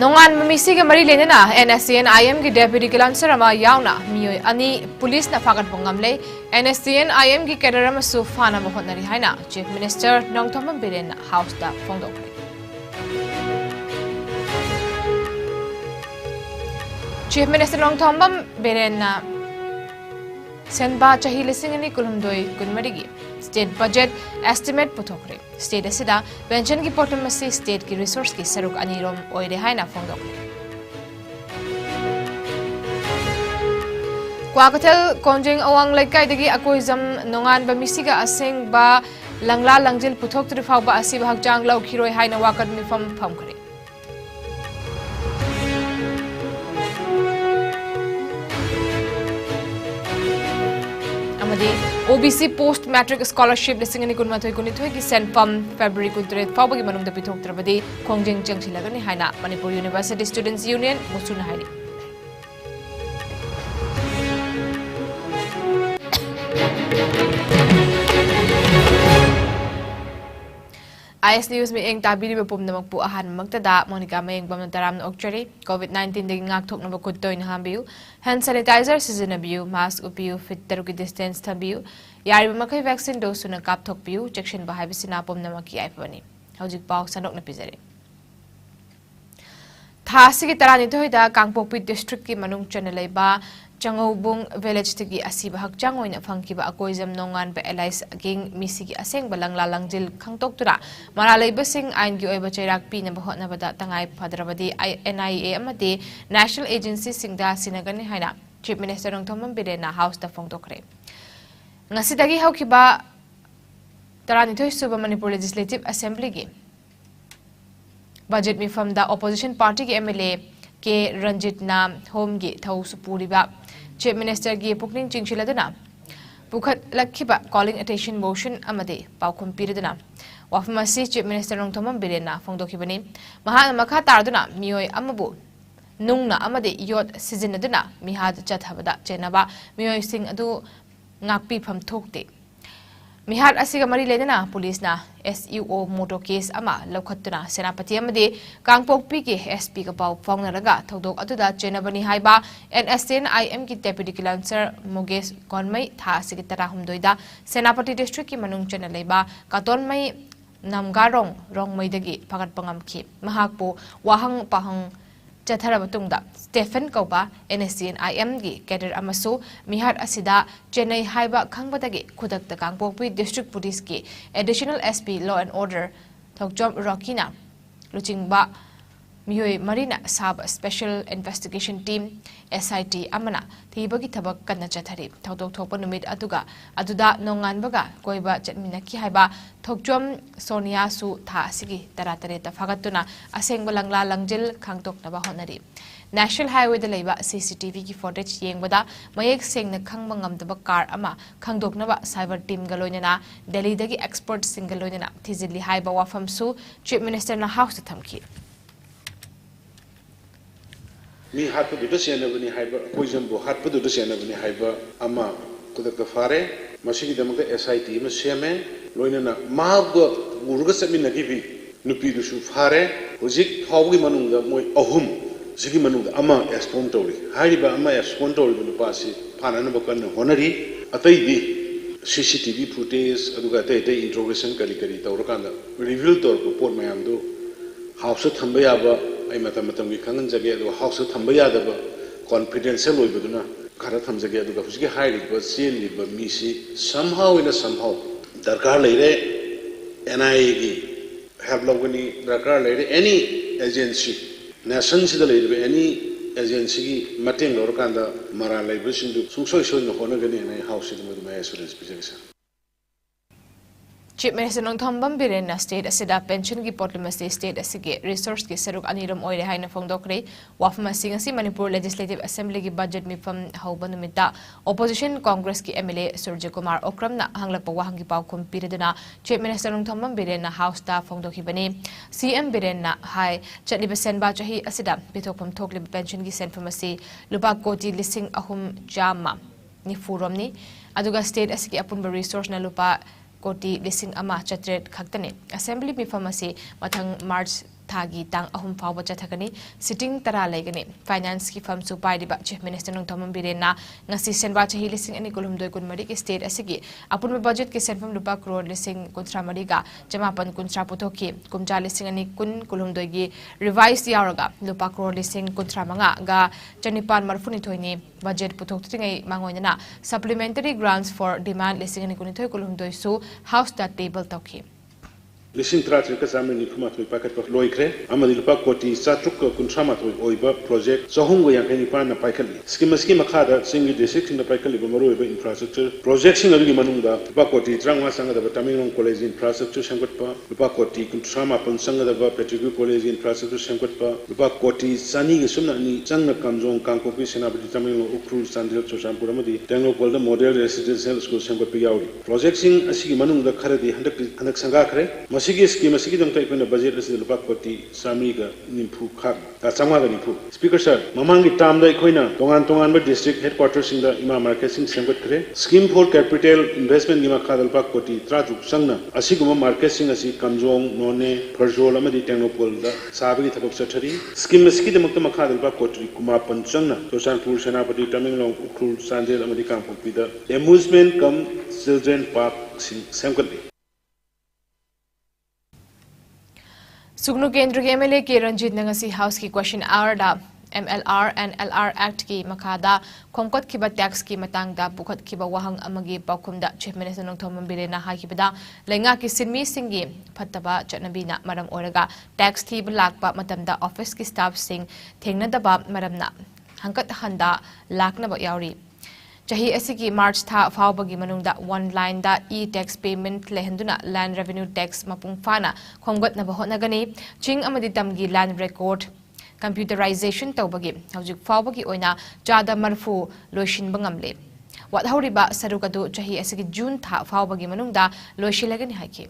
Nongan mamisi ke mari lenena NSCN IM ki deputy kilanser ama yauna mioi ani police na fakat bongamle NSCN IM ki cadre ama sufana mo hotnari haina chief minister Nongthom Biren house da phongdokre chief minister Nongthom Biren na senba chahi lisingani kulumdoi kunmarigi state budget estimate puthokre state asida pension ki potmasi state ki resource ki saruk anirom oire haina phongdokre Kwakatel konjing awang laikai dagi akoizam nongan ba misiga aseng ba langla langjil puthok tri phawba asi ba hakjang lau khiroi haina wakat mifam phamkhare amadi OBC post matric scholarship lisingani kunmathoi kunithoi ki senpam February 23 phawba gi manungda pithok trabadi kongjing changchilagani haina Manipuri University Students Union musuna haini IS News mi eng tabiri bapum namak pu ahan magtada Monica MAYENGBAM taram okchari COVID-19 ding ngak thok na kuttoy na hambiu hand sanitizer sizinabiu mask upiu fit taruki distance thabiu yari makai vaccine dose na kap thok piu chection ba haibisina pum namak ki aipani hojik paw sanok na pizare thasi ki tarani thoida Kangpokpi district ki manung channel ba Changobung village tigi asiba hakjang oina phangkiba akoizam nongan ba allies ging misigi aseng balang lalangjil khangtok tura maralai basing ain gi oiba chairak pi na bahot na bada tangai phadrabadi NIA amati national agency singda sinagani haina chief minister Nongthom Biren na house ta phongtokre ngasidagi haukiba taranithoi suba Manipur legislative assembly gi budget mifam da opposition party ki MLA ke Ranjit na home gi thau supuriba chief minister gi pukning chingchiladuna pukhat lakhiba calling attention motion amade paukhum piriduna wafmasi chief minister Nongthom Biren na phongdokhibani maha makha tarduna mioi amabu nungna amade yot sizinaduna mihad chathabada chenaba mioi sing adu ngakpi pham thokte mihar asiga mari ledena police na SUO motor case ama lokhatuna senapati amade Kangpokpi ki SP ka paw phongnaraga thodok atuda chenabani haiba NSCN IM ki deputy kilanser Mugesh Konmai tha asigi tara humdoida senapati district ki manung chena leiba katonmai namgarong rongmaidagi phagat pangamki mahakpo wahang pahang Chathara batungda Stephen Kauba NSCN IM gi cadre amasu mihar asida Chennai haiba khangbadagi khudak ta Kangpokpi district police ki additional SP law and order thokjom Rokina luchingba miyoi marina sab special investigation team SIT amana thibagi thabak kanna chathari thodok thokpa numit aduda nongan baga koiba chatminaki haiba thokjom Sonia su tha sigi taratare ta phagatuna asengba langla langjil khangtok na ba honari National Highway da leiba CCTV ki footage yengbada mayek sengna khangba ngamdaba car ama khangdoknaba cyber team galoinana Delhi dagi expert singaloinana thizili haiba wafam su chief minister na house thamki mi hatpu du sena bani haiba poisonbo hatpu du sena bani haiba ama kudak fare masigi damga SIT ma seme loinana mago uruga samina gibi nupi du su fare hojik thawgi manungda moi ahum sigi manungda ama expon tori haiba ama expon tori bu pasi phanana bakan honari atai di CCTV footage aduga tai interrogation kali tawrakanda reveal tor ko port mayam do house thamba yaba ai matam gi khangan jage adu house thamba yadaba confidential oibaduna khara thamjage adu husigi hairi ba seli ba misi somehow darkar leire NIA gi have logani darkar leire any agency nation sida leire any agency gi mateng lorkanda mara leire sindu sungsoi no honagani nai house sidu ma assurance bijagsa Chief Minister Nongthom Biren na state asida pension ki potlimasi state asige resource ki seruk aniram oire haina phongdokre wafma singasi Manipur Legislative Assembly ki budget mifam haubanumita opposition Congress ki MLA Surjit Kumar Okramna hanglakpa wahangi paukhum piriduna Chief Minister Nongthom Biren na house ta phongdokhibani CM Biren na hai chatliba senba chahi asida pithokpham thokliba pension ki senfamasi lupa koti lising ahum jama ni furomni aduga state asigi apunba resource na lupa koti lising ama chatret khaktane assembly mi pharmacy mathang March थागी तांग अहुम फाव चथगनी sitting तरा लेगनी finance की firm सु पाइदिबा chief minister Nongthombam बिरेना ngasi senba chahi lising ani kulum doi kun mari ki state asigi apun budget ki senfam rupa crore lising kuntra mari ga jamapan kuntra puthoki kumja lising ani kun kulum doi gi revise yauraga rupa crore lising kuntra manga ga chanipan marfuni thoini budget puthok tingai mangoina supplementary grants for demand lising ani kun thoi kulum doi su house that table tokhi Lising terakhir ke zaman ini cuma tu paket per loi kre, amal lupa koti satu ke kuntrama tu oiba project sahung yang kini pan na paket ni. Skim makada singi district na paket ni bermaru oiba infrastructure project sing lagi manung da lupa koti terang masang ada Tamilong College infrastructure sangkut pa lupa koti kuntrama pun sang ada Petrigu College infrastructure sangkut pa lupa koti sani ke sumna ni sang na kamjong kangkopi senapati Tamilong Ukrul Sandil Chosampura madi Tenglo Polda Model Residential School sangkut pa yauri. Project sing asigi manung da khare di hendak sangga khare. Masigi scheme masigi dong type na budget resi lupa koti sami ga nimpu khak ta changwa ga nimpu speaker sir mamang gi tam da ikhoina tongan ba district headquarters sing da ima market sing semgot khre scheme for capital investment gi ma kha lupa koti trajuk sangna asiguma market sing asi kamjong none pharjol amadi technopol da sabi thapok chathari scheme masigi de mukta ma kha lupa koti kuma panchangna Chosanpur Senapati Tamilong Ukrul Sandel amadi Kangpokpi da amusement cum children park sing semgot Sugnu Kendra के MLA के Ranjit नंगसी house की question our दा MLR and LR Act की मखादा खोंकत खिबा tax की मतंग दा बुखत खिबा वहंग अमगी पाखुम दा chief minister Nongthombam बिरेना हाकिबदा लेंगा की सिनमी सिंगी फत्तबा चटनबीना मरम ओरगा टैक्स थीब लाकपा मतमदा ऑफिस की स्टाफ सिंग थेंगनदबा मरमना हंकत हंदा लाकनबा यावरी चाही ऐसी मार्च था फावबगी मनुंगदा वन लाइन दा ई-टैक्स पेमेंट लेहंदुना लैंड रेवेन्यू टैक्स मपुंग फाना खोंगतनबा होनगनी चिंग अमदी तमगी लैंड रिकॉर्ड कंप्यूटराइजेशन तौबगी हौजिक फावबगी ओइना चादा मरफु लोइशिनबा ngamle वादहौरिबा सरुकदु चाही ऐसी जून था फावबगी मनुंगदा लोइशिलगनी हाइकी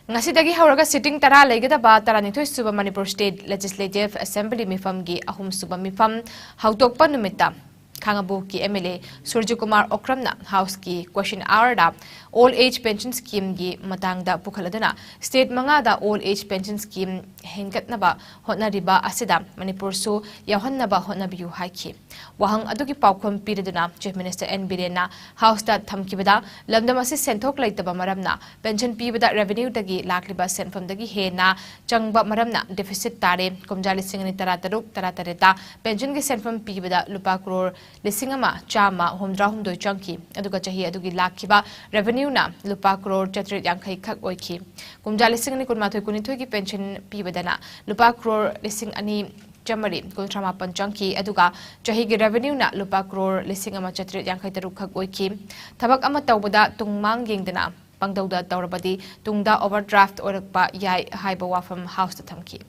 Ngasidagi hauraga sitting tara legedaba taranithoi suba Manipur State Legislative Assembly mifam gi ahum suba mifam hautokpa numita Khangabu ki MLA Surju Kumar Okramna House ki question hour da old age pension scheme gi matang da pukhaladuna state manga da old age pension scheme hengatnaba hotnariba asida Manipur su yahannaba hotnabiu haiki wahang adugi paukhom pireduna Chief Minister N Birena House da thamkibada lamdam asi senthok laitaba maramna pension pibada revenue dagi lakliba senfam dagi hena changba maramna deficit tare komjali singani taratareta pension gi senfam pibada lupa crore Lisingama chama humdra humdoi changki aduga chahi adugi lakhiba revenue na lupa crore chatrit yankhai khak oiki kumja lising ani kunmathoi kunithoi ki pension pibadana lupa crore lising ani chamari kuntrama panchangki aduga chahi gi revenue na lupa crore lisingama chatrit yankhai taruk khak oiki thabak ama tawbada tungmang yengdana pangdauda tawrabadi tungda overdraft orakpa yai haiba wafam house ta thamki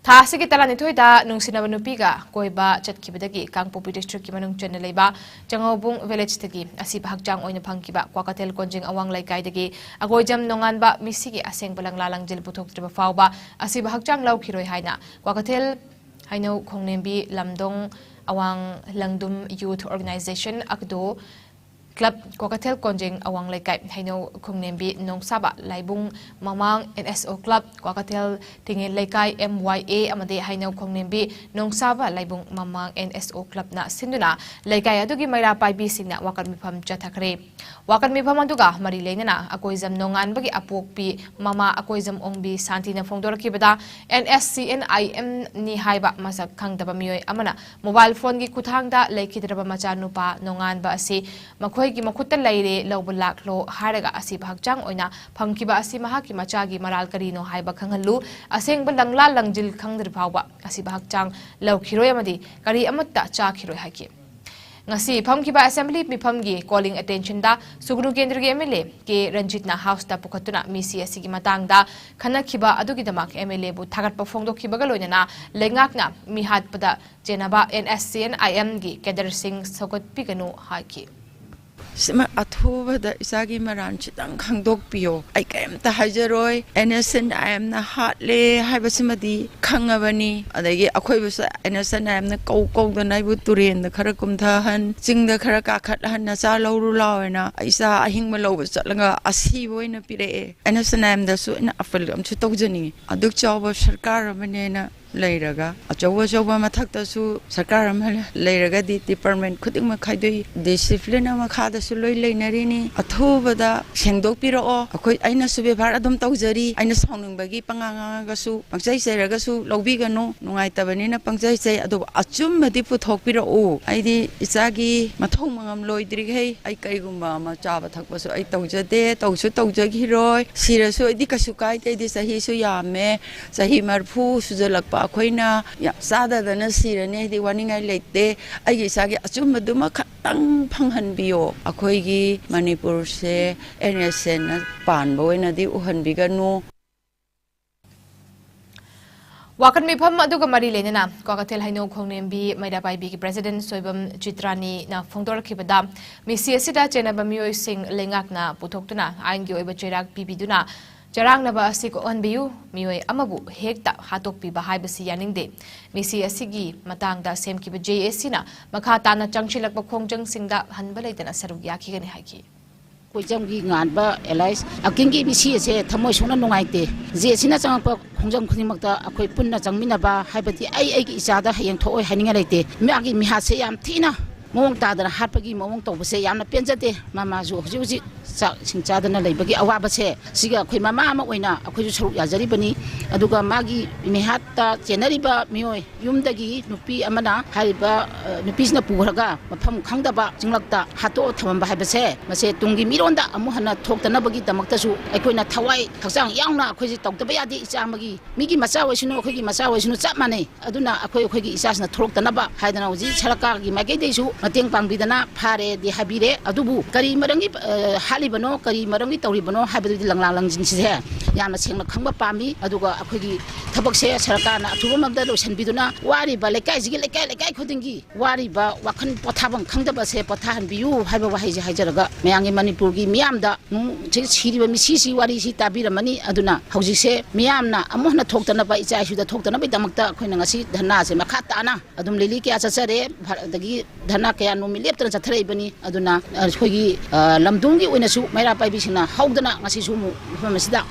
Thasi ki talani thoi da nungsinaba nupiga koiba chatkibadagi Kangpopi district ki manung chana leiba Changobung village tagi asiba hakjang oina phangkiba Kwakatel konjing awang laikai dagi agoijam nonganba misigi aseng balang lalang jil puthoktriba fawba asiba hakjang laukhiroi haina Kwakatel haino khongnembi lamdong awang langdum youth organization akdo Club Kwakatel konjing awang laikai haino khongnembi nongsaba laibung mamang NSO Club Kwakatel tingin laikai MYA amade haino khongnembi nongsaba laibung mamang NSO Club na sinduna laikai adugi maira paibi singna wakan mifam chathakre wakan mifam aduga mari leinana akoizam nongan bagi apokpi mama akoizam ongbi santina phongdorakibada NSCNIM ni haiba masak khangdaba mioi amana mobile phone gi kuthangda laikhidraba macha nupa nongan ba asi makhoi ki makhutta laire lobulak lo haraga asi bhakjang oina phangkiba asi maha ki machagi maral karino haiba khanghallu asengba langla langjil khangdir phawba asi bhakjang laukhiroi amadi kari amatta cha khiroi haki ngasi phamkiba assembly miphamgi calling attention da sugnu kendra ge MLA ke Ranjit na house da pukhatuna misi asi gi matang da khanakhiba adugi damak MLA bu thagat pa phongdokhiba ga loinana lengakna mihat pada jenaba NSCNIM gi Kedar Singh Sokot piganu haki Sima athubada isagi maran chitang khangdok piyo ai kaimta hajaroi NSN am na hatle haibasimadi khangabani adagi akhoi busa NSN am na kau da nai bu turen da khara kumtha han jingda khara ka khat han na cha lawru lawena aisa ahing ma loba chatlanga asi boina pire NSN am da su na afal am chu tawjani aduk chawa sarkar amane na leiraga achawa mathakta sarkar am leiraga di department khuding ma khaidoi discipline ma khada su loi leinari ni athubada sengdok piro akoi aina su bebar adum tawjari aina songning bagi panganga ga su pangchai seraga su lobi ganu nungai tabani na pangchai sei adu achum madi puthok piro aidi isagi mathong mangam loi dri hei ai kaigumba ma chaba thakpa su ai tawjade tawsu tawjagi roi sira su idi kasu kai te di sahi su yame sahi marfu sujalakpa akoina ya sada dana sirane di waningai leite ai isagi achum maduma khatang phanghan biyo akoigi Manipur se NSN pan boina di uhan biganu Wakan mifam aduga mari lenena kwakatel haino khongnembi maida pai bi president soibam chitrani na phongdor khibada misi asida chenaba mioi sing lengak na puthokna aingi oiba cherak pibiduna jarang naba asik onbiu mioi amabu hekta hatok pi bahai basi yaningde misi asigi matangda semkiba JSC na makha tana changchilakba khongjang singda hanba leitana saruk yakhi gani haiki Kujamgi ngan ba Elias akingi misi se thamoi sona nungaite JSC na changpa khongjang khunimakta akoi punna changmina ba haibati ai gi isada hayeng thoi haninga leite miagi miha se yam thina mong tadana hatpagi mong tobse yamna penjate mama ju huji singchadana leibagi awaba se siga khoi mama ama oina akhoi saruk yazari bani aduga magi mihatta chenariba mioi yumdagi nupi amana haiba nupisna puhraga mafam khangdaba jinglakta hato thamamba haibase mase tungi mironda amu hana thoktana bagi damakta su aikoina thawai thakjang yaungna akhoi ji tokdaba yadi ichamagi migi macha waisunu akhoi gi macha waisunu chap mane aduna akhoi gi isasna thoktana ba haidana uji sarkar gi magai deisu mateng pangbidana phare di habire adubu kari marangi halibano kari marangi tawribano habidi langlang langjin se yamna sengna khangba pami aduga akhoi thabak se sarkarna athuba magda losan biduna wari ba lekai jigi lekai khudingi wari ba wakhan pothabang khangdaba se pothan biu haiba wa haiji haijaraga mayangi Manipur gi miyamda siriba misisi wari si tabiramani aduna hauji se miyamna amohna thoktana ba icha suda thoktana ba damakta khoina ngasi dhanna se makha tana adum lili kya chachare dagi dhanna kya no mileptana chathrei bani aduna khoigi lamdungi oina su maira pai bisina haudana ngasi su mu famasida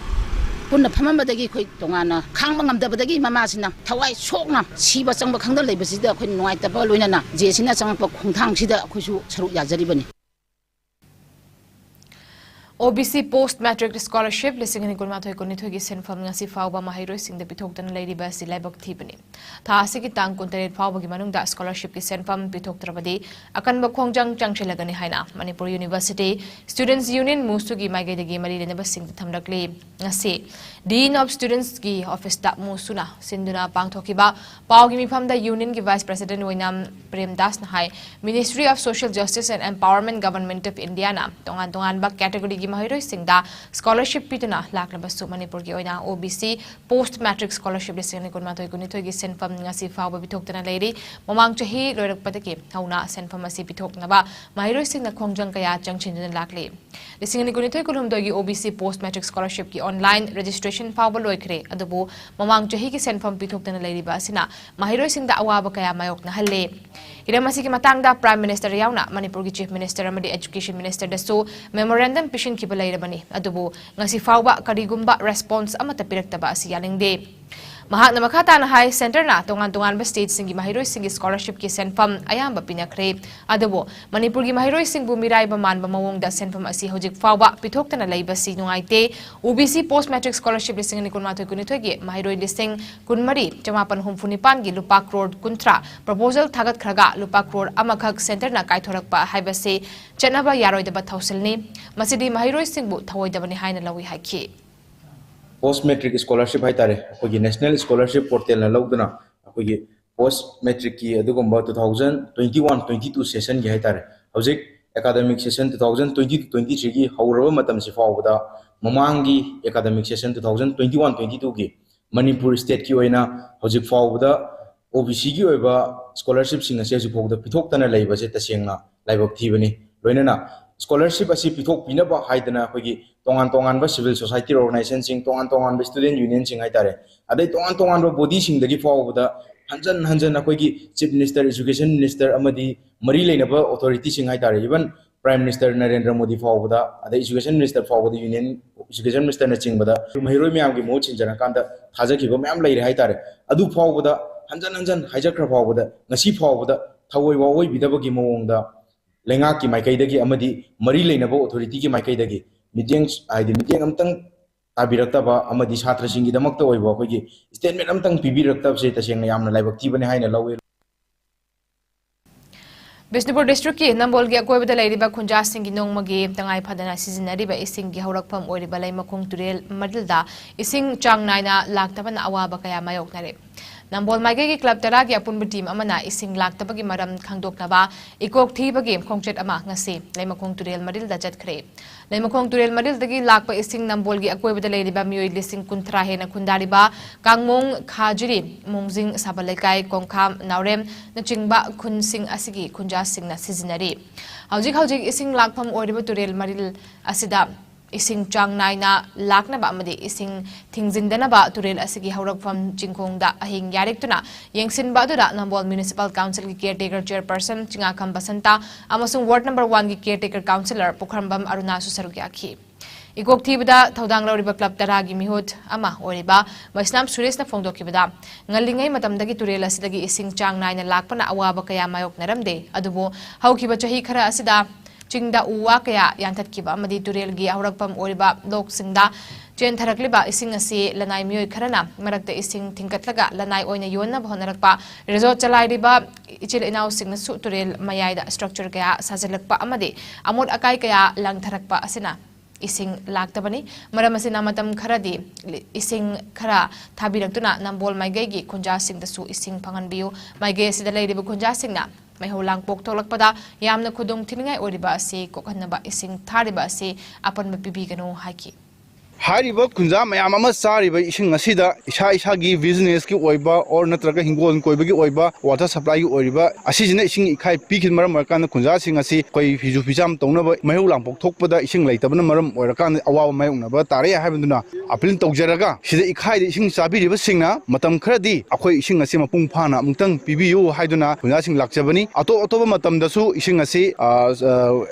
punna phamambadagi khoi tongana khangba ngamdabadagi mamasina thawai sokna siba changba khangda leibasida khoi nuaitaba loinana jesina changpa khongthang sida khoisu saruk yazari bani OBC Post Matric Scholarship lising ni kulma thoi koni thoi gi senfam ngasi fawba mahiroi sing de pithoktan leiba si laibak thibani tha asigi tang kuntaret fawba gi manungda scholarship ki senfam pithoktrabadi akanba khongjang changchilagani haina Manipur University Students Union musugi maigede gi mari lenaba sing thamrakli ngasi Dean of Students gi office da musuna sinduna pangthokiba pawgi mifam da union gi vice president oinam Premdas na hai Ministry of Social Justice and Empowerment Government of India na tongan ba category mahiroi singda scholarship pituna laklaba su Manipur gi oina OBC post matric scholarship lising ni kunma thoi kuni thoi gi senfam ngasi fawba bithokna leiri momang chahi loirak padaki hauna senfam asi bithokna ba mahiroi singna khongjang kaya changchin lakli lising ni kuni thoi kulum dogi OBC post matric scholarship ki online registration fawba loikre adubu momang chahi ki senfam bithokna leiri ba sina mahiroi singda awaba kaya mayok na halle iramasi ki matangda prime minister yauna Manipur gi chief minister amadi education minister da so memorandum pishin kibalai adubu ngasi fawba karigumba response amata piraktaba asi yalingde mahakna makhata na hai center na tongan ba state singi mahiroi singi scholarship ki senfam ayamba pinakre adubu Manipur gi mahiroi singbu mirai ba manba mawong da senfam asi hojik fawba pithoktana leiba si nungaite OBC post matric scholarship lising ni kunma thoi kuni thoi gi mahiroi lising kunmari jamapan humfunipan gi lupa crore kuntra proposal thagat khraga lupa crore amakhak center na kaithorakpa haibase chanaba yaroidaba thausilni masidi mahiroi singbu thawoidabani haina lawi haiki post matric scholarship hai tare akogi national scholarship portal na lawduna akogi post matric ki adugumba 2021-22 session gi hai tare hojik academic session 2020-23 gi hawraba matam si fawda mamangi academic session 2021-22 gi Manipur state ki oina hojik fawda OBC gi oiba scholarship sing ase ju fawda pithok tana leiba se tasengna laibak thibani loinana scholarship asi pithok pinaba haidana akogi tongan ba civil society organization sing tongan ba student union sing haitare adai tongan ba body sing dagi fawbada hanjan akogi chief minister education minister amadi mari leinaba authority sing haitare even prime minister Narendra Modi fawbada adai education minister fawbada union education minister na chingbada mahiroi myam gi mo chinjana kanda thajakiba myam leire haitare adu fawbada hanjan haijakra fawbada ngasi fawbada thawoi wa oi bidabagi mawongda lenga ki maikaidagi amadi mari leinaba authority ki maikaidagi meeting amtang tabirakta ba amadi chhatra singi damakta oiba akogi statement amtang pibirakta se taseng yamna laibakti bane haina lawe Bisnupur district ki Nambol gi akoibada lairiba khunja singi nongmagi tangai phadana sizinariba ising gi haurakpham oiriba laimakong turel madilda ising chang naina laktabana awaba kaya mayoknare Nambol Maigegi Club Taragi Apunba team Amana ising laktabagi maram khangdoknaba ikok thibagi khongchet ama ngasi Laimakong Turel Madil da jatkre Laimakong Turel Madil dagi lakpa ising Nambol gi akoibada lairiba mioi lising kunthra hena khundariba kangmong khajiri mongjing sabalekai kongkham naurem nachingba khunsing asigi khunja singna sizinari Haujik ising lakpham oiriba Turel Madil asida ising chang naina lakna ba amadi ising thingjindana ba turel asigi haurakpham jingkhongda ahing yarektuna yengsin ba dura Nambol Municipal Council ki caretaker chairperson chinga kham basanta amasung ward number 1 ki caretaker councillor Pukhrambam Aruna Susarugya khi ikok thibada thodang loriba club taragi mihut ama oriba Vaisnam Suresh na phongdokibada ngalingai matamdagi turel asidagi ising chang naina lakpana awaba kaya mayok naramde adubo haukiba chahi khara asida Chingda uwa kaya yantat kiba amadi turel gi haurakpam oriba lok singda chen tharakliba ising asi lanai mioi kharana marakta ising thingkatlaga lanai oina yonna bhonarakpa resort chalairiba ichil inau singna su turel mayaida structure kaya sajalakpa amadi amot akai kaya langtharakpa asina ising laktabani maram asina matam kharadi ising khara thabiraktuna Nambol Maigei gi khunja singda su ising phanganbiu Maigei sida leiriba khunja singna Maiholang pok tolakpada yamna khudong thiningai oriba ase kokhanaba ising thariba ase apanba pibigano haiki Hariba kunja mayam ama sariba ising asida isa gi business ki oiba or natraga hingol koiba gi oiba water supply gi oiba asijina ising ikhai pikhin maram markan kunja sing asi koi fiju fijam tongnaba maiholang pok thokpada ising leitabana maram oirakan awawa mayongnaba tare haibanduna apilin tawjaraga sida ikhai ising sabiriba singna matam khradi akhoi ising asi mapung phana mungtang pibiyu haiduna kunja sing lakjabani atoba matam dasu ising asi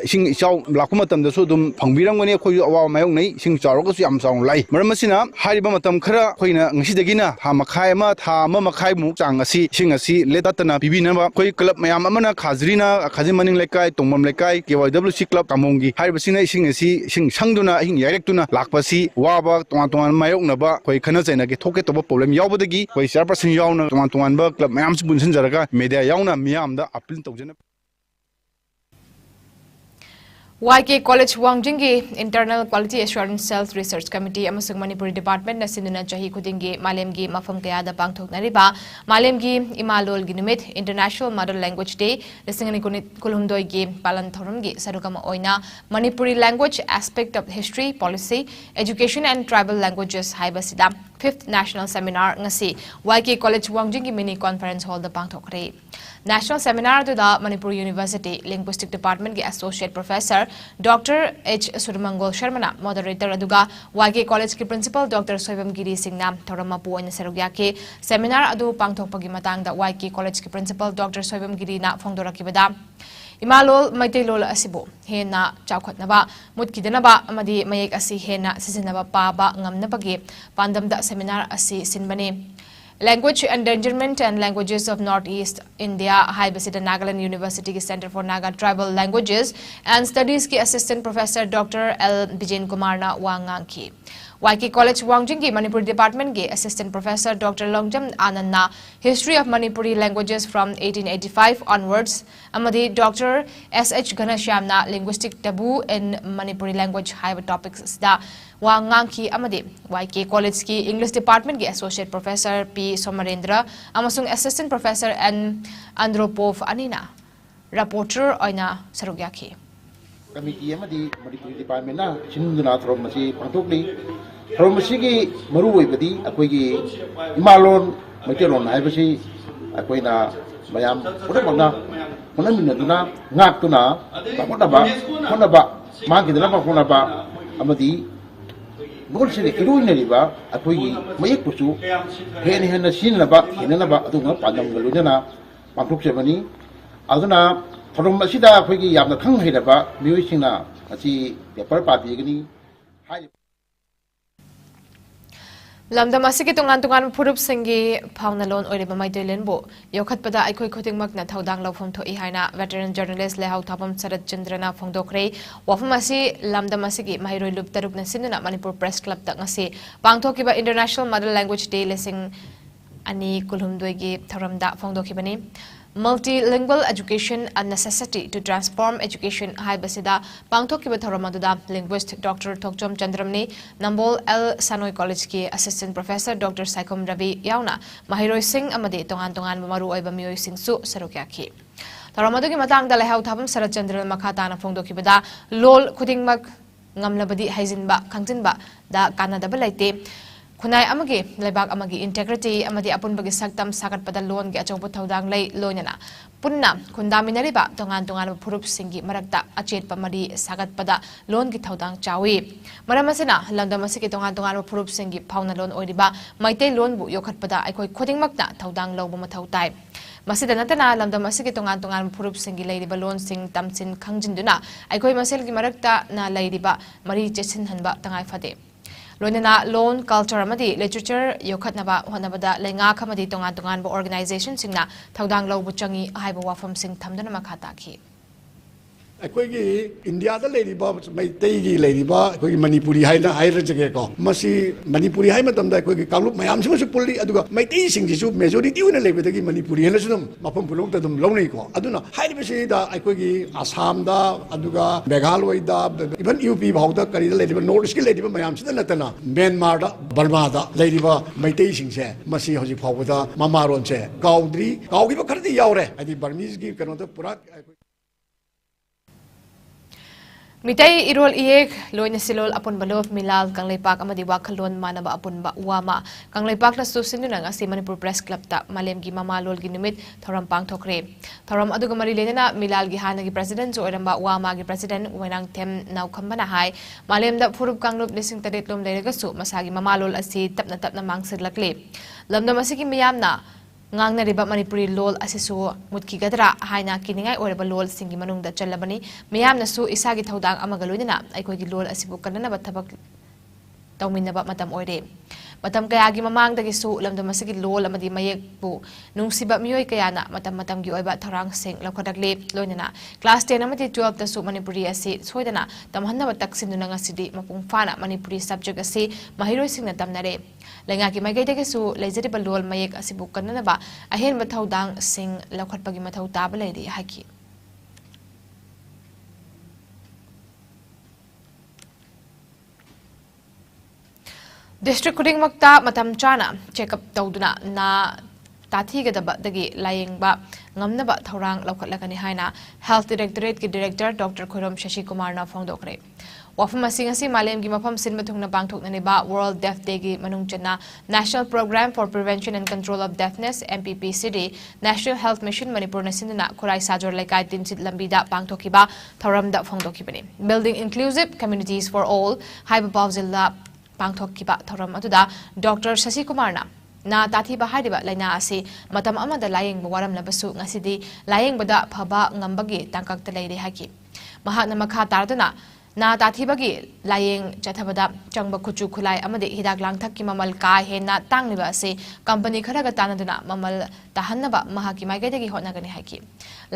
ising ichau lakuma matam dasu dum phangbiramgani akhoi awawa mayongnai ising charoga su Samsung lai maramasina hariba matam khara khoina ngasidagina ha makhai ma tha ma makhai mu chang asi singasi ledatana bibinaba khoi club mayam amana khajrina khajimaning lekai tongmam lekai KYWC club kamongi haribasina singasi sing sangduna hing yairektuna lakpasi waba tongan mayoknaba khoi khana chaina ge thoke toba problem yawbadagi khoi chairperson yawna tongan ba club mayam bunsin jaraga media yawna miyamda appeal tawjana YK College Wangjingi Internal Quality Assurance Self Research Committee amasung Manipuri Department na sinuna chahi khudingi malemgi mafam kayada pangthoknariba malemgi imalol gi numit International Mother Language Day lisingani kulhumdoi gi palan thorum gi sarugama oina Manipuri language aspect of history policy education and tribal languages haibasida 5th National Seminar ngasi YK College Wangjingi mini conference hall da pangthokre National Seminar to the Manipur University Linguistic Department ki Associate Professor Dr. H. Surmangol Sharmana Moderator aduga YK College ki Principal Dr. Soibam Giri Singna Thorama Puoina Sarugya ke Seminar adu pangthokpagi matangda YK College ki Principal Dr. Soibam Giri na phongdorakibada Imalol Maitailol asibo hena chawkhatnaba mutkidanaba amadi mayek asi hena sizinaba paba ngamnabagi pandamda seminar asi sinbani Language Endangerment and Languages of Northeast India Haibasida Nagaland University ki Center for Naga Tribal Languages and Studies ki Assistant Professor Dr. L. Bijen Kumar na Wangangki YK College Wangjingi Manipuri Department ki Assistant Professor Dr. Longjam Anand na History of Manipuri Languages from 1885 onwards amadi Dr. S.H. Ghanashyam na Linguistic Taboo in Manipuri Language Haiba Topics da Wangangki amadi YK College ki English Department ki Associate Professor P. Somarendra amasung Assistant Professor N. Andropov Anina Rapporteur oina sarugyaki Committee amadi Manipuri Department na sinunduna thromasi pangthokli thromasi gi maruoibadi akoigi imalon maitelon haibasi akoina mayam purabagna ꯍꯣꯠꯅꯃꯤꯟꯅꯗꯨꯅ ꯉꯥꯛꯇꯨꯅ ꯍꯣꯠꯅꯕ ꯃꯥꯡꯈꯤꯗꯅꯕ ꯍꯣꯠꯅꯕ ꯑꯃꯗꯤ ꯂꯣꯟꯁꯤꯅ ꯏꯔꯣꯏꯅꯔꯤꯕ ꯑꯩꯈꯣꯏꯒꯤ ꯃꯌꯦꯛꯄꯨꯁꯨ ꯍꯦꯟꯅ ꯁꯤꯖꯤꯟꯅꯕ ꯍꯦꯟꯅꯅꯕ ꯑꯗꯨꯒꯨꯝꯕ ꯄꯥꯟꯗꯝꯒ ꯂꯣꯏꯅꯅ ꯄꯥꯡꯊꯣꯛꯆꯕꯅꯤ ꯑꯗꯨꯅ ꯊꯧꯔꯝ ꯑꯁꯤꯗ ꯑꯩꯈꯣꯏꯒꯤ ꯌꯥꯝꯅ ꯈꯪ ꯍꯩꯔꯕ ꯃꯤꯑꯣꯏꯁꯤꯡꯅ ꯉꯁꯤ paper ꯄꯥꯕꯤꯒꯅꯤ lamdam asigi tungan tungan phurup singi phawna lon oiriba maitailen bo yokhatpada aikoi khotingmakna thodang lawphom thoi haina veteran journalist lehau thapam sarat chandrana phongdokre wafam asi lamdam asigi mairoi lup taruk na sinuna manipur press club ta ngasi pangthokiba international mother language day lesing ani kulhumdoi gi thoramda phongdokhibani multilingual education a necessity to transform education haibasida pangthokiba thoramadada linguist Dr. Thokchom Chandramni Nambol L Sanoi College ki assistant professor Dr. Iscom Ravi yauna mahiroi sing amade tongan maru oiba mioi sing su sarukyakhi thoramadagi matangda lehau thabam sarat chandran makhatana phongdokibada lol khudingmak ngamlabadi haijinba khangjinba da kanadaba laite khunai amagi lebak amagi integrity amadi apunbagi saktam sagatpada loan gi achongpa thodang lei loinana punna khundaminariba tongan phurup singi marakta achetpa mari sagatpada loan gi thodang chawi maramasina landamasi ki tongan phurup singi phawna loan oiriba maitei loan bu yokhatpada aikoi khodingmakna thodang lawba mathau tai masida natana landamasi ki tongan phurup singi leiriba loan sing tamchin khangjinduna aikoi masel gi marakta na leiriba mari chechin hanba tangai phade loinana loan culture amadi literature yokhatnaba honabada lenga khamadi tongan bo organization singna thodang lawbu changi haiba wafam sing thamdana makhata khi अखोगी India दा लेरिबा मैतेगी लेरिबा अखोगी Manipuri हाइना higher जगे को मसी Manipuri high मतम दा अखोगी कांगलुप मयाम सिमसु pulley अदुगा Meitei सिंगजिसु majority ओइना लेबदगी Manipuri हेनसु दम मफम पुलोक दा दम लौनै को अदुना हाइरिबसि दा अखोगी आसाम दा अदुगा मेघालय दा इवन यूपी भाउदा करी दा लेरिबा नॉर्थ ईस्ट की लेरिबा मयाम सिदा नतना म्यांमार दा बर्मा दा लेरिबा मैतेई सिंगसे मसी हजि फावदा ममारोन से काउगिबा खरदि यावरे आदि बर्मीज की कनो दा पुरा mitai irol iek loina silol apun balov milal kangleipak amadi wakhalon manaba apun ba uama kangleipak la susinuna ngasi manipur press club ta malem gi mama lol gi nimit thoram pangthokre thoram aduga mari lenana milal gi hana gi president jo eramba uama gi president wenang them nau khambana hai malem da phurup kanglup lising tadet lom lerega su masagi mama lol asi tapna mangsir lakle lamdam asigi miyamna ngang na riba manipuri lol asisu mutki gadra haina kiningai oreba lol singi manungda chalabani miyam na su isagi thodang amaga loinana aikoi gi lol asibu kanana bathabak tawminaba matam oire matam kaya gi mamang dagi su lamdam asigi lol amadi mayek bu nungsiba miyoi kaya na matam gi oiba tharang sing lakhodakle loinana class 10 amati 12 da su manipuri asi soidana tamhanna bataksinuna ngasidi mapung fana manipuri subject asi mahiroi singna tamnare lenga ki magai dagi su lejeriba lol mayek asibu kanana ba ahen bathaudang sing lakhodpagi mathau taba leiri haki district kuding makta matam chana check up tawduna na tathi gadaba dagi layengba ngamnaba thorang lokhatlakani haina health directorate ki director Dr. Khorom Shashi Kumar na phongdokre wafam asingasi malem gi mafam sinba thungna pangthoknani ba World Deaf Day gi manungchana National Program for Prevention and Control of Deafness MPPCD National Health Mission Manipur na sinna Khurai Sajor Laikai Tinsit Lambida pangthokiba thoramda phongdokibani Building Inclusive Communities for All haiba pawzilla pangthokiba thoram atuda Dr. Shashi Kumar na tathi ba haiba laina ase matam amada layeng waram labasu ngasidi layeng bada phaba ngambagi tangkak ta leire haki mahana makha tarduna na tathibagi layeng chathabada changba khuchu khulai amade hidak langthak ki mamal ka hena tangliba ase company kharaga tanaduna mamal tahannaba mahaki maigedagi honagani haki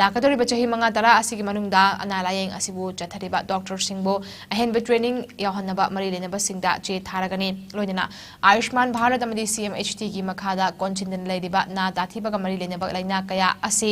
lakadori bachahi manga tara asigi manungda ana layeng asibu chathariba doctor singbo ahenba training yahannaba mari lenaba singda che tharagani loinana Ayushman Bharat amadi CMHT gi makhada konchindan leidiba na tathibaga mari lenaba laina kaya ase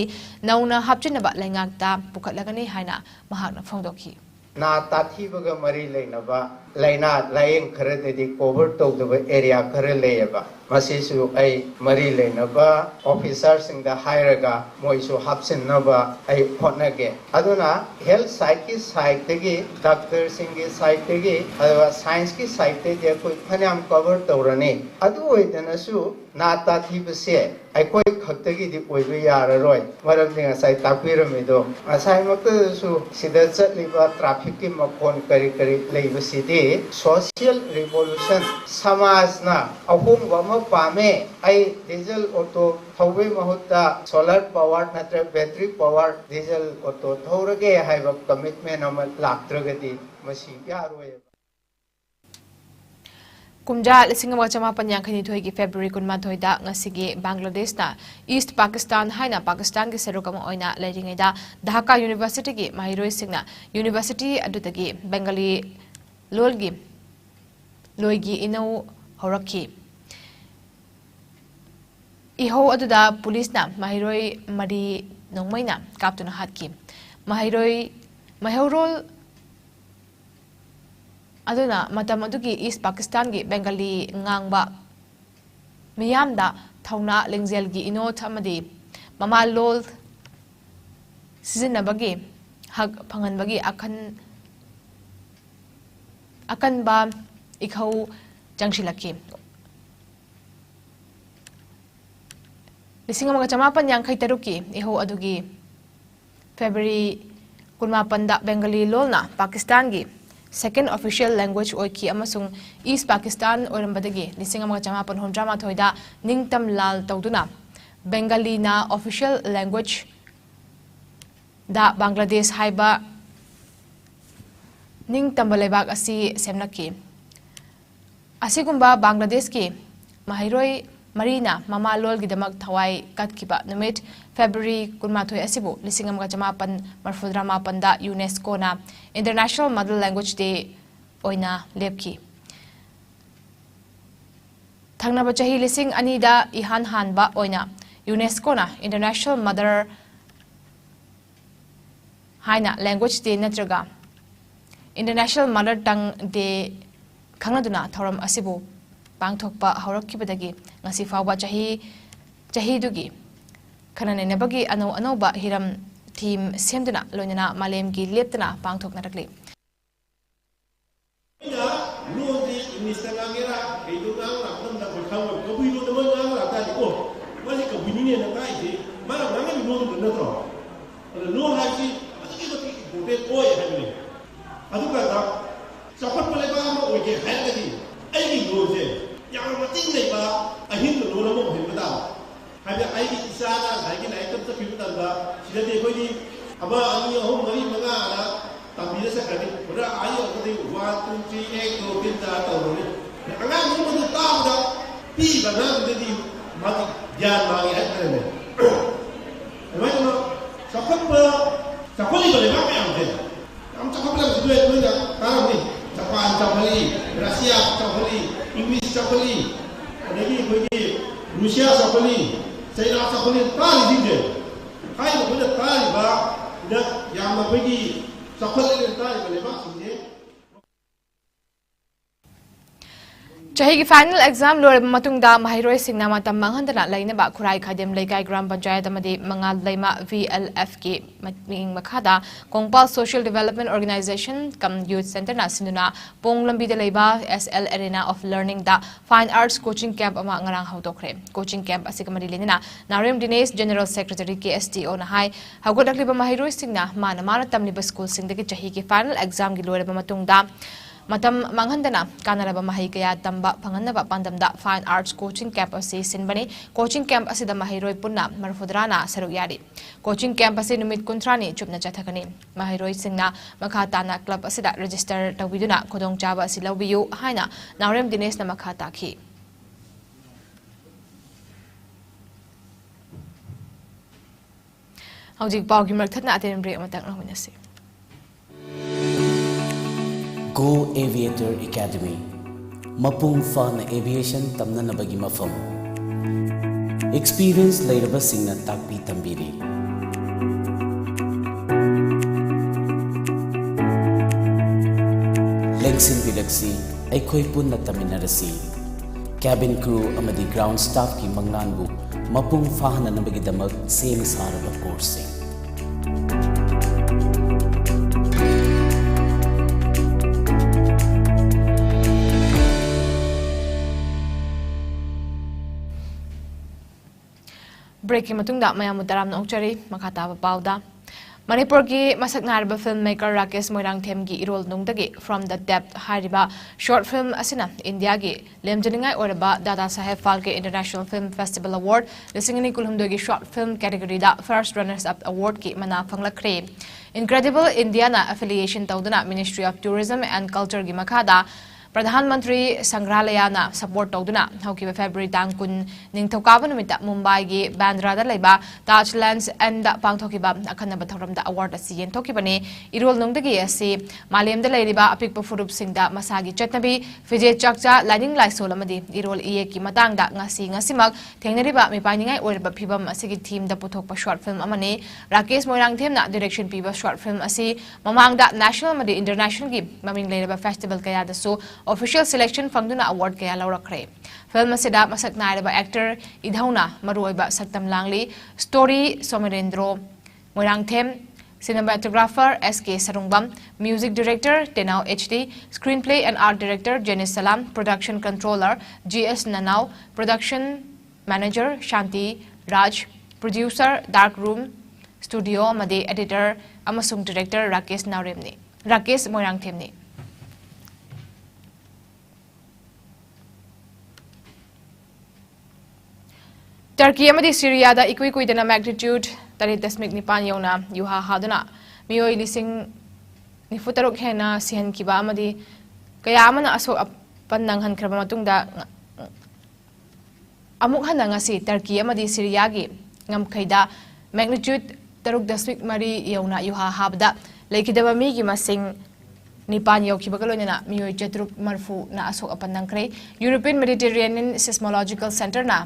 nauna hapchinaba laingakta pukhatlagani haina mahakna phongdokhi na tathi baga mari leinaba laina layeng khare de cover to the area khare leyaba masisu ai mari leinaba officer sing da hairaga moisu hapsin naba ai phonage aduna health side ki side tegi doctor sing ki side tegi adwa science ki side te je koi phanyam cover tawrani adu oidana su nata thibase ai koi khaktagi di oibe yararoi maram ni asai takpiramido asai makta su sida chatliba traffic ki makon kari kari leibasidi social revolution samajna ahum wama pame ai diesel auto thawbe mahutta solar power natra battery power diesel auto thawrage haiba commitment ama laktragadi masi yaroi Kumja Lisingama Chamapan Yankani ki February Kunmathoida Ngasigi Bangladesh na East Pakistan Haina Pakistan ki Serukam Oina Ledingeda Dhaka University ki Mahiroi Singna University Adutagi Bengali Lolgi Loigi Ino Horaki Iho Aduda Police na Mahiroi Madi Nongmaina Kaptuna Hatki Mahiroi Mahorol aduna matam adugi East Pakistan gi Bengali ngangba miyamda thauna lengzel gi ino thamadi mama lol sizinabagi hak phanganbagi akan ba ikhau jangshilaki Lisingama Chamapan Yankai Taruki iho adugi February kunmapanda Bengali lolna Pakistan gi second official language oiki amasung East Pakistan orambadagi Lisingama Chamapan Homdrama Thoida Ningtam Lal Tauduna Bengali na official language da Bangladesh haiba Ningtam Balebag asi semnaki asigumba Bangladesh ki Mahiroi Marina Mama Lol Gidamak Thawai Katkiba Numit February Kunmathoi Asibu Lisingama Chamapan Marfudrama Panda UNESCO na International Mother Language Day Oina Lepki Thangnaba chahi lising anida ihan hanba oina UNESCO na International Mother Haina Language Day natraga International Mother Tongue Day khangaduna thoram asibu pangthokpa haurakibadagi ngasi fawba chahi dugi khananenabagi anauba hiram team semduna loinana malemgi leptana pangthokna rakli Chahi final exam lor matungda mahiroi singna matam manghandana lainaba khurai khadem leikai gram panchayat amadi mangal laima VLF ki ming makhada kongpal social development organization kam youth center na sinuna ponglambi de leiba SL arena of learning da fine arts coaching camp ama ngarang hautokre coaching camp asikamari lenina narem Dinesh general secretary KSTO na hai hagodakliba mahiroi singna mana tamliba school singdagi chahi ki final exam gi lor matungda Matam manghandana kanaraba mahi kaya tamba panganaba pandamda fine arts coaching camp asi sinbani coaching camp asida mahiroi punna marfudrana sarugyari coaching camp asi numit kuntrani chupna chathakani mahiroi singna makhatana club asida register tawiduna khodong chaba asi lawbiyu haina Narem Dinesh na makhata khi Hawjik pawgi marthatna atem break matak lahunasi Go Aviator Academy, Mapung Fana Aviation Tamnanabagi Mafam. Experience Lairaba Singna Takpi Tambiri. yangsin bilaksi aikoi punna taminarasi cabin crew amadi ground staff ki mangnanbu mapung fahana nabagi damak sem saraba course breaking matungda mayam daram na ongchari makata ba pauda Manipur ki masak narba filmmaker Rakesh Moirangthem gi irol nungdagi From the Depth hariba short film asina India gi lemjaningai oraba Dada Saheb Phalke International Film Festival Award lisingani kulhumdo gi short film category da first runners up award ki mana phanglakre Incredible India na affiliation tawduna Ministry of Tourism and Culture gi makhada Pradhan Mantri Sangralaya na support tawduna haukiba February tangkun ningthokaba numita Mumbai gi Bandra da leiba Tajlands and pangthokiba akhanaba thoramda award asi yenthokibane irol nungdagi asi malemda leiriba apikpa furup singda masagi chatnabi fije chakcha lining laisol amadi irol iye ki matangda ngasimak thengnariba mipainingai oirba phibam asigi theme da puthokpa short film amane Rakesh Moirangthem na direction piba short film asi mamangda national amadi international gi maming leiriba festival kaya da so official selection fangduna award kaya laurakre film asida masak nairaba actor idhauna maruiba saktam langli story Somirendro Moirangthem cinematographer SK Sarungbam music director Tenau HD screenplay and art director Jenny Salam production controller GS Nanau production manager Shanti Raj producer Dark Room studio made editor amasung director Rakesh Moirangthem ni Turkey amadi Syria da ikui dana magnitude 8.9 yona yuha haduna mioi lising ni futarok hena sihan kiba amadi kaya amana aso pannang han kraba matungda amuk hananga si Turkey amadi Syria gi ngam khaida magnitude 6.3 yona yuha habda lekidaba mi gi masing Nipan yokiba kalonina mioi chatruk marfu na aso apannang kre European Mediterranean Seismological Center na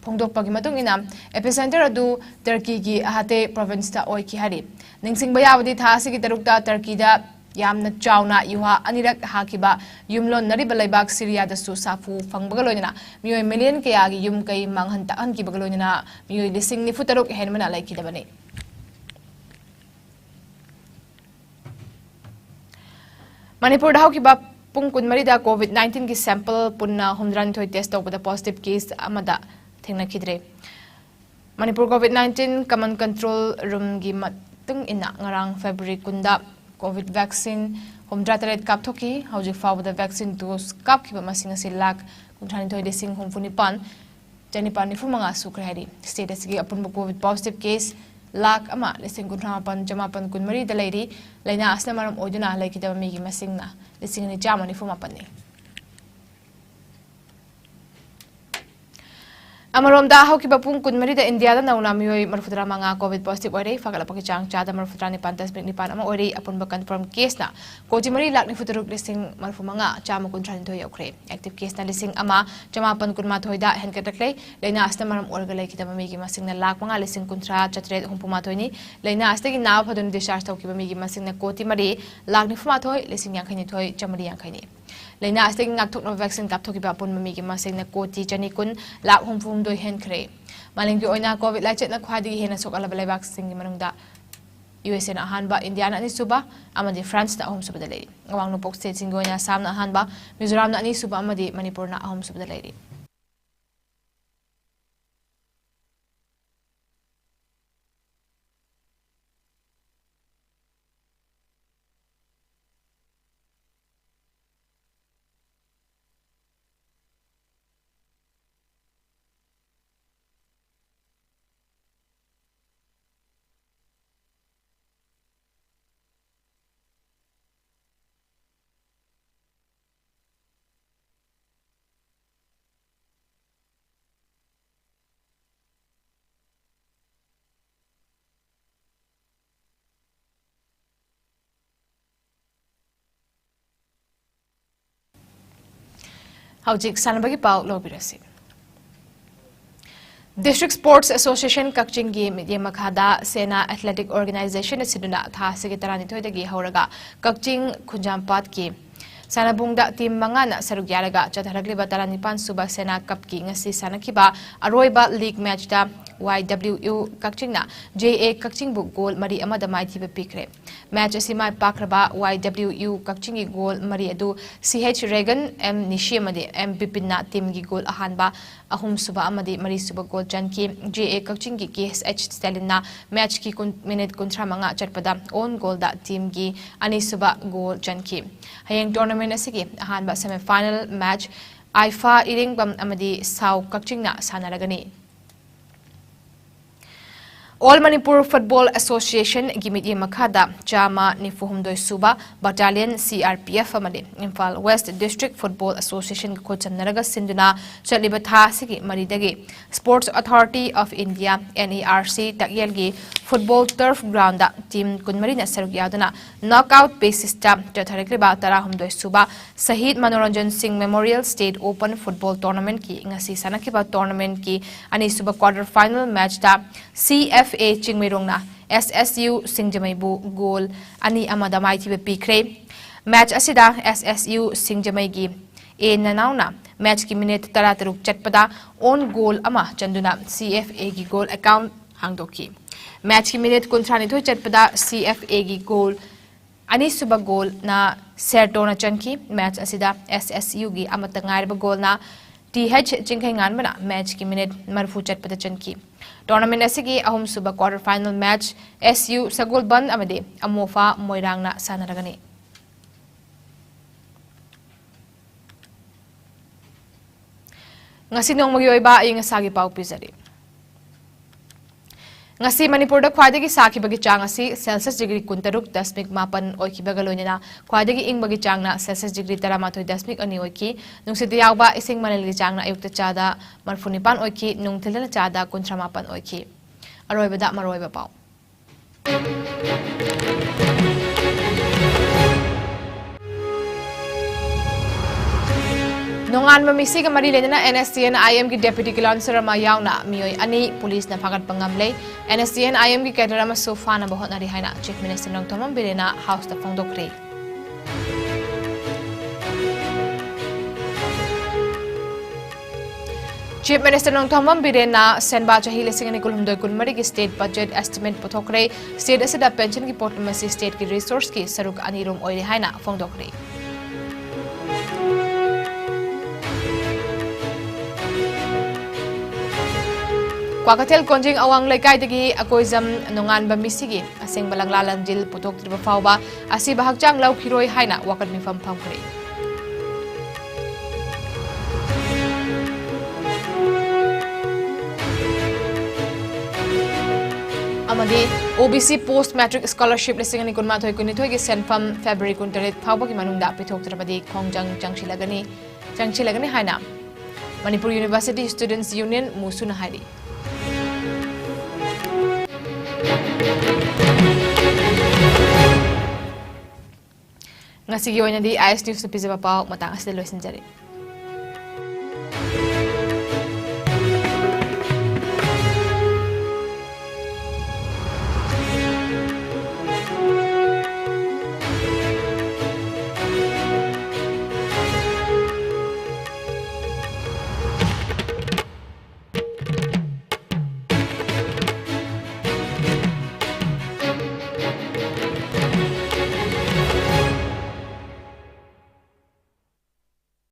Pongdok pagi matung ina epicenter adu Turkey gi ahate province ta oi ki hari ningsing bayawadi thasi gi tarukta Turkey da yamna chawna yuha anirak hakiba yumlon nari balaibak Syria da su safu fangbagaloina mioi million kaya gi yum kai manghan ta an ki bagaloina mioi lising ni futaruk henmana laiki da bane Manipur da hakiba pung kunmari da COVID-19 ki sample punna humdran thoi test tawbada positive case amada Thengna kidre Manipur COVID-19 Command Control Room gi matung ina ngarang February kunda COVID vaccine humdra taret kap thoki hauji fawda vaccine dose kap kiba masing asi lak kunthani thoi desing humfunipan janipan ni fumanga sukrahari state asigi apun COVID positive case lak ama lesing kunthamapan jamapan kunmari dalairi laina asna maram oduna laikidaba mi gi masingna lesing ni jamani fumapan ni Amaronda haukiba pung kunmari da India da nauna mioi marfutra manga COVID positive ore fagala paki chang chada marfutra ni pantas ni pan ama ore apun ba confirm case na kojimari lak ni futuruk lising marfu manga chama kuntran thoi yokre active case na lising ama chama pan kunma thoi da hen katakle leina asta maram orga lai kitama mi gi masing na lak manga lising kuntra chatre humpuma thoi ni leina asta gi naw phadun discharge thaukiba mi gi masing na koti mari lak ni fuma thoi lising yang khani thoi chamari yang khani Laina asting ngaktuk no vaccine kap thoki ba pun mami gi masing na koti chani kun lak humfum doi hen kre maling gi oina covid lai chet na khwadi hen sok ala balai vaccine gi manungda USA na hanba India na ni suba amadi France na ahom suba dalai ngawang no pok state singo na sam na hanba Mizoram na ni suba amadi Manipur na ahom suba dalai Haujik sanabagi pau lobirasi District Sports Association Kakching gi midye makhada Sena Athletic Organization siduna tha sigi tarani thoi dagi hauraga Kakching Khunjampat ki Sanabungda team mangana saruk yaraga chatharagliba taranipan suba sena cup ki ngasi sanakiba aroiba league match da YWU Kakchingna JA Kakchingbu goal mari amada maithiba pikre match asima pakraba YWU Kakchingi goal mari adu CH Regan M Nishi amade M Bipinna team gi goal ahanba ahum suba amade mari suba goal janki JA Kakchingi KSH Stalina match ki minute kuntra manga chatpada on goal da team gi ani suba goal janki hayeng tournament asigi ahanba semi final match IFA Iringbam amade Sau Kakchingna sanaragani All Manipur Football Association Gimiti Makada Chama Nifuhumdoi Suba Battalion CRPF Amade Imphal West District Football Association Kocham Naraga Sinduna Chalibatha Sigi Maridagi Sports Authority of India NERC Takyelgi Football Turf Ground Team Kunmarina Sarugyadana Knockout basis ta Tatharekriba Tarahumdoi Suba Sahid Manoranjan Singh Memorial State Open Football Tournament ki ngasi sanakiba tournament ki ani suba quarter final match ta CFA Chingmirongna SSU Singjamaibu goal ani amada maithibe pikre match asida SSU Singjamaigi e nanauna match ki minute 13 chatpada on goal ama chanduna CFA gi goal account hangdoki match ki minute 32 chatpada CFA gi goal ani suba goal na sertona chanki match asida SSU gi amata ngairba goal na TH Chingkhangan bana match ki minute marfu chatpada chanki tournament asigi ahum suba quarter final match SU Sagol Ban amade Amofa Moirangna sanaragani ngasi nong magyoiba ay ngasagi pau pizari ngasi Manipur da khwadagi sakhi bagi chang asi Celsius degree 13.8 oikibaga loinana khwadagi ing bagi changna Celsius degree 13.2 oiki nungsidi yawba ising manilgi changna ayukta chada marfunipan oiki nungthilana chada 18 oiki aroibada maroiba pau Nongan mamisi ka marilena na NSTN IM ki deputy kilansar ma yauna miyoy ani police na phagat pangamle NSTN IM ki cadre ma sofa na bahot na rihaina chief minister nong thomam birena house ta phongdokre Chief Minister nong thomam birena senba chahi lesingani kulhumdoi kulmari ki state budget estimate puthokre state asida pension ki potmasi state ki resource ki saruk ani rom oi rihaina phongdokre Kwakatel konjing awang laikai dagi akoizam nongan bamisigi aseng balanglalan jil putok triba fawba asi bahakjang lau khiroi haina wakat mifam phamkre amadi OBC post matric scholarship lesingani kunma thoi kunithoi gi senfam February 28 fawba gi manungda pitok trabadi khongjang changchilagani haina Manipur University Students Union musuna hari Ngasigi oina di IS News na pizza pao matang asda loisin jari.